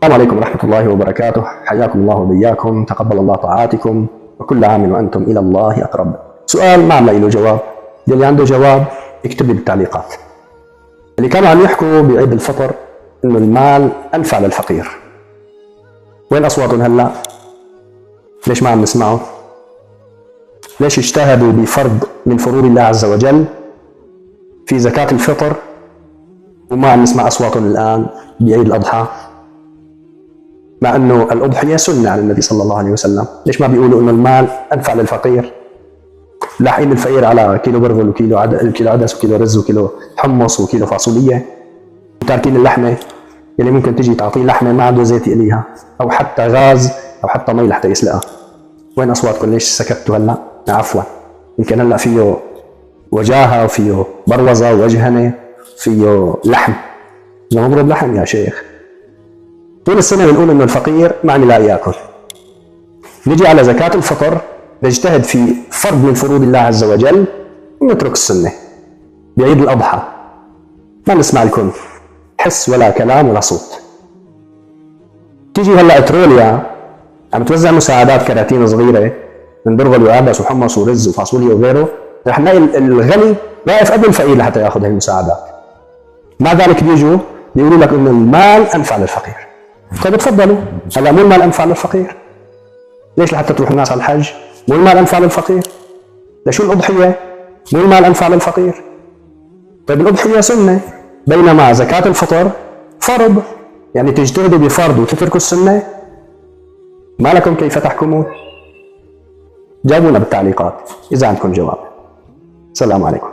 السلام عليكم ورحمة الله وبركاته. حياكم الله وبياكم، تقبل الله طاعاتكم، وكل عام وأنتم إلى الله أقرب. سؤال ما عم له جواب، اللي عنده جواب يكتب لي بالتعليقات. اللي كانوا عم يحكوا بعيد الفطر إنه المال أنفع للفقير، وين أصواتهم هلا؟ ليش ما عم نسمعه؟ ليش اجتهدوا بفرض من فروض الله عز وجل في زكاة الفطر وما عم نسمع أصواتهم الآن بعيد الأضحى؟ مع أنه الأضحية سنة على النبي صلى الله عليه وسلم. ليش ما بيقولوا إنه المال أنفع للفقير؟ لاحقين الفقير على كيلو برغل وكيلو عدس وكيلو رز وكيلو حمص وكيلو فاصولية، وتاركين اللحمة اللي ممكن تجي تعطيه لحمة ما عنده زيت يقليها أو حتى غاز أو حتى مي لحتى يسلقها. وين أصواتكم؟ ليش سكتوا هلا؟ عفوا، يمكن هلا فيه وجاهة وفيه بروزة ووجهنة، فيه لحم، مضروب لحم يا شيخ. طول السنة بنقول إنه الفقير ما عم يلاقي ياكل، نجي على زكاة الفطر نجتهد في فرض من فروض الله عز وجل ونترك السنة. بعيد الأضحى ما نسمع لكم حس ولا كلام ولا صوت. تيجي هلا اتروليا عم توزع مساعدات كراتين صغيرة من برغل وعدس وحمص ورز وفاصوليا وغيره، رح نلاقي الغني واقف قبل الفقير لحتى ياخذ هاي المساعدات. مع ذلك بيجوا بيقولوا لك انه المال انفع للفقير. طيب تفضلوا، هلا مو المال انفع للفقير؟ ليش لحتى تروح الناس على الحج؟ مو المال انفع للفقير؟ لشو الأضحية؟ مو المال انفع للفقير؟ طيب الأضحية سنة، بينما زكاة الفطر فرض، يعني تجتهدوا بفرض وتتركوا السنة. ما لكم كيف تحكمون؟ جاوبونا بالتعليقات إذا عندكم جواب. السلام عليكم.